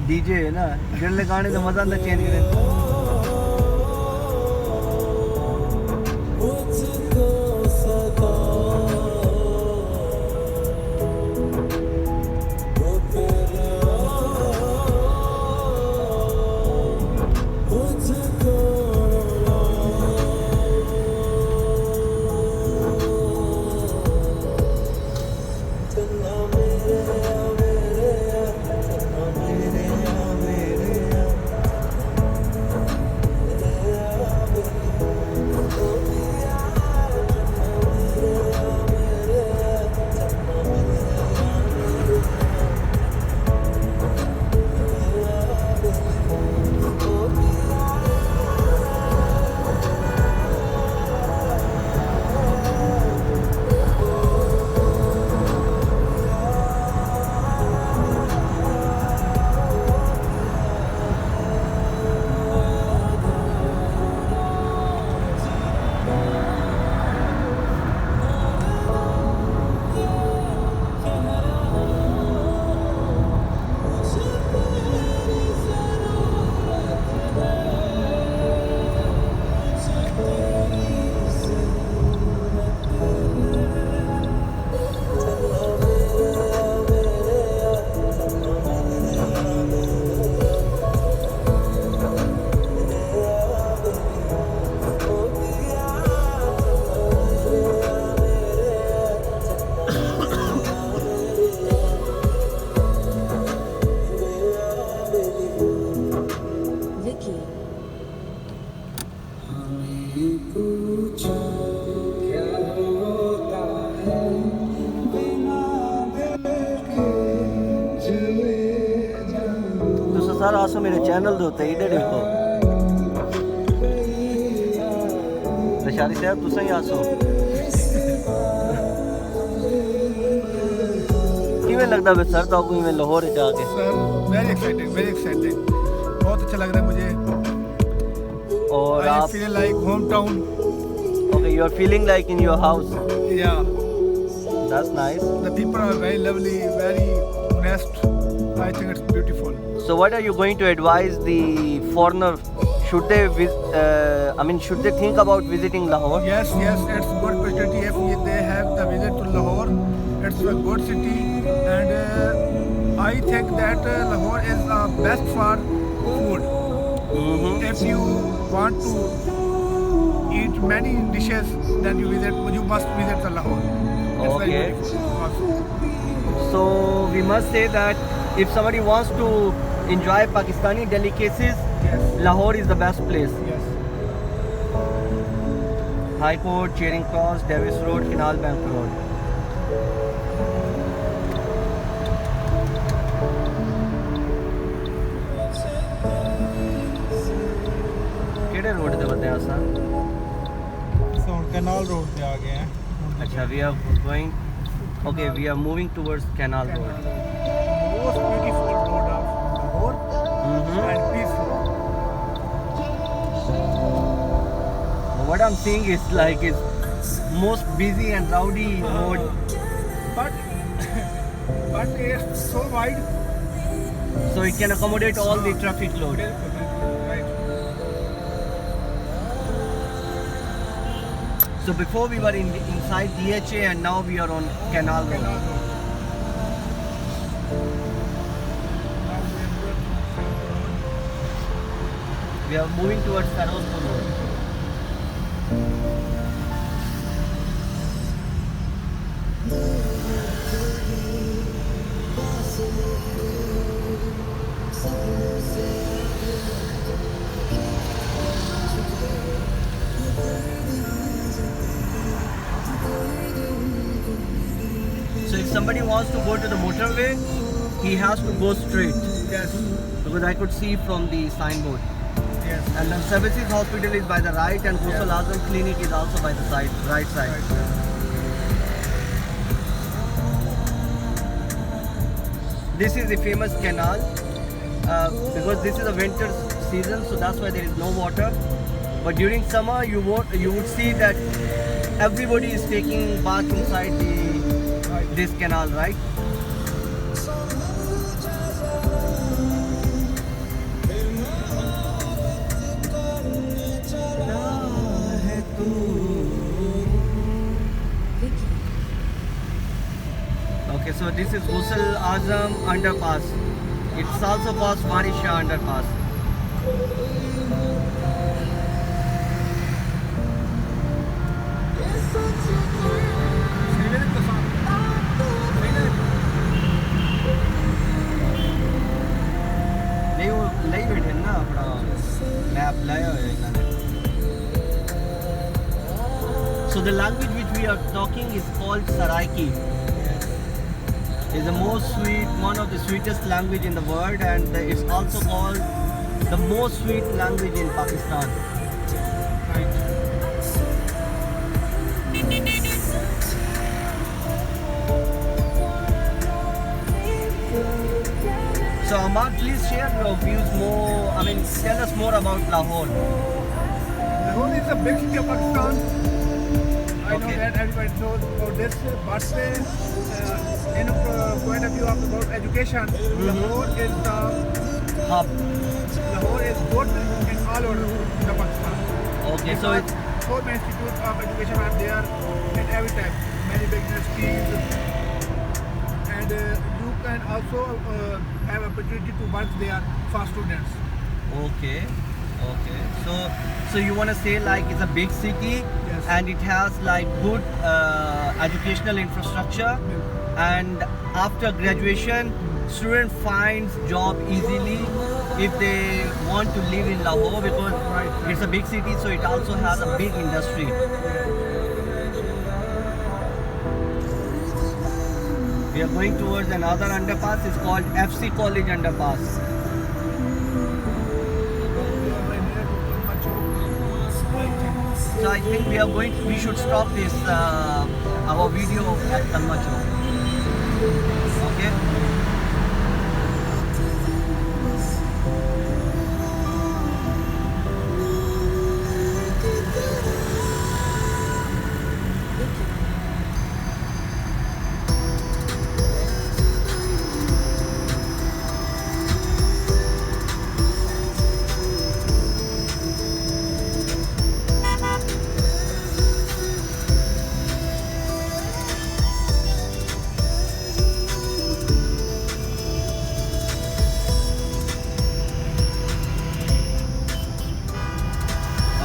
DJ है ना जेल्ले गाने तो मजा आंदा चेंज करे सर आसो मेरे चैनल दे उत्ते इधर देखो नशारी साहब तुसा ही आसो किवें लगदा वे सर दा कोई में लाहौर च आके सर वेरी एक्साइटेड बहुत अच्छा लग रहा है मुझे और I आप feel like hometown okay you are feeling like in your house yeah that's nice the people are very lovely very honest I think it's beautiful So what are you going to advise the foreigner? Should they should they think about visiting Lahore? yes it's good opportunity if they have the visit to Lahore it's a good city and I think that Lahore is best for food if you want to eat many dishes then you must visit the Lahore it's very Okay. beautiful So we must say that if somebody wants to enjoy Pakistani delicacies, yes Lahore is the best place. yes High Court, Charing Cross, Davis Road, Canal Bank Road. किहड़े road ते बंदे असां so canal road पे आ गए हैं अच्छा we are going okay we are moving towards Canal Road. most beautiful road of Lahore and peaceful What I'm seeing is like it's most busy and rowdy road. but it's so wide So it can accommodate all the traffic load. right So before we were inside DHA and now we are on Canal Road. We are moving towards Ferozpur Road. So if somebody wants to go to the motorway, he has to go straight yes because I could see from the signboard. yes And then Services Hospital is by the right and Ghusl Azam Clinic is also by the side, right side. This is the famous canal because this is a winter season, so that's why there is no water. But during summer, you would see that everybody is taking bath inside this canal, right? this is Ghusl Azam underpass. It's also called Farisha underpass. नहीं वो लई बैठे ना अपना map लाया हुआ है इन्होंने. So the language which we are talking is called Saraiki. It's the most sweet, one of the sweetest language in the world, and it's also called the most sweet language in Pakistan. So Amar, please share your views more. I mean, tell us more about Lahore. Lahore is a big city of Pakistan. I know Okay. that everybody knows about this, but in a point of view of about education, Lahore is Hub. Lahore is good in all over the Pakistan. Okay, so it's So many institutes of education are there in every type, many big universities, and you can also have opportunity to work there for students. okay. Okay. So you want to say like it's a big city, Yes. and it has like good educational infrastructure, and after graduation, student finds job easily if they want to live in Lahore, because it's a big city, so it also has a big industry. We are going towards another underpass. It's called FC College Underpass. So I think we should stop this our video at Kalmacho. Okay.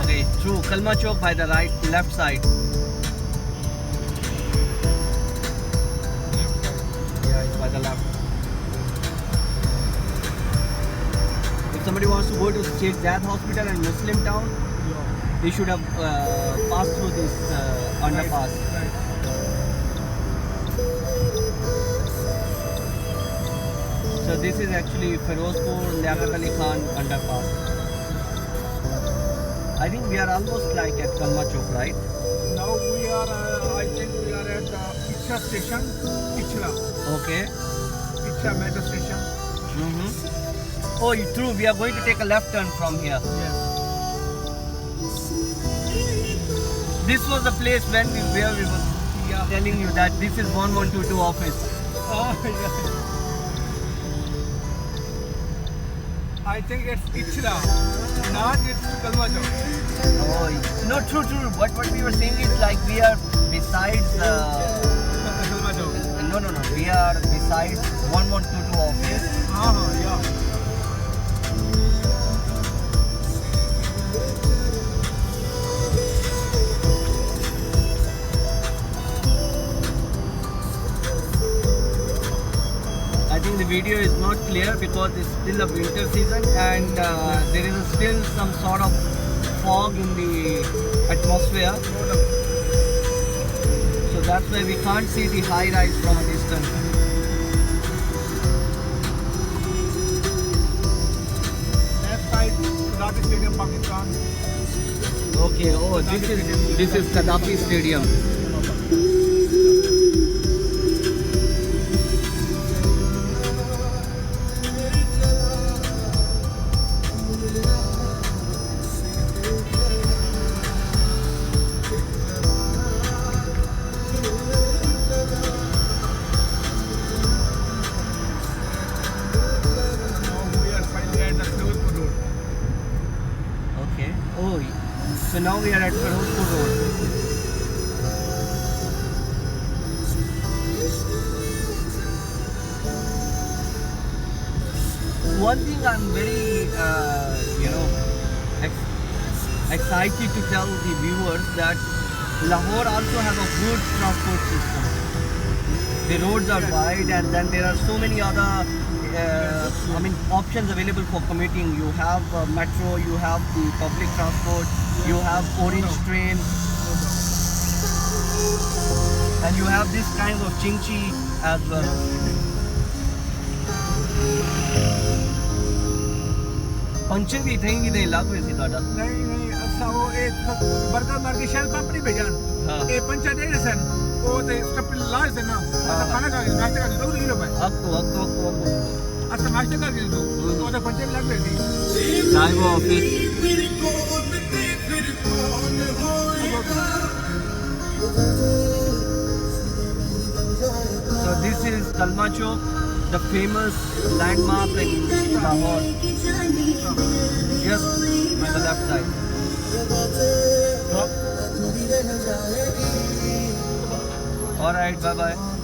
Okay, through Kalma Chowk by the left side. Yeah, it's by the left. If somebody wants to go to Sheikh Zayed Hospital and Muslim Town, they should have passed through this underpass. So this is actually Ferozpur Liaquat Ali Khan underpass. I think we are almost like at Kalma Chowk, right? Now we are, I think we are at Ichha station, Ichra, Okay. Ichha metro station. Oh, true. We are going to take a left turn from here. Yes. This was the place where we were telling you that this is 1122 office. Oh, I think it's Ichra, not it's Kalmacho. Oh, no, true. But what we were saying is like we are besides. Kalmacho. No. We are besides 1122 office. Yeah. I think the video is not clear because it's still a winter season, and there is still some sort of fog in the atmosphere. So that's why we can't see the high rise from a distance. Left side, Gaddafi Stadium, Pakistan. Okay, oh, this is Gaddafi Stadium. Okay. Oh, so now we are at Ferozpur Road. one thing I'm very, excited to tell the viewers that Lahore also have a good transport system. The roads are wide, and then there are so many other, options available for commuting. You have metro, you have the public transport, you have orange train, and you have this kind of chinchi as well. Puncture भी थे कि नहीं लाभ वैसे ਤੁਹਾਡਾ नहीं असा वो एक बर्गर मार के शेल पंप नहीं भेजन हाँ। ए पंचर दे सन वो ते स्टप लाज से ना हाँ। खाना खा के नाश्ता कर दो 2 किलो पे आपको अच्छा नाश्ता कर के दो तो ते पंचर लग गई Sahib office So this is Talma Chowk, the famous landmark in Lahore. Just on the left side. All right, bye bye.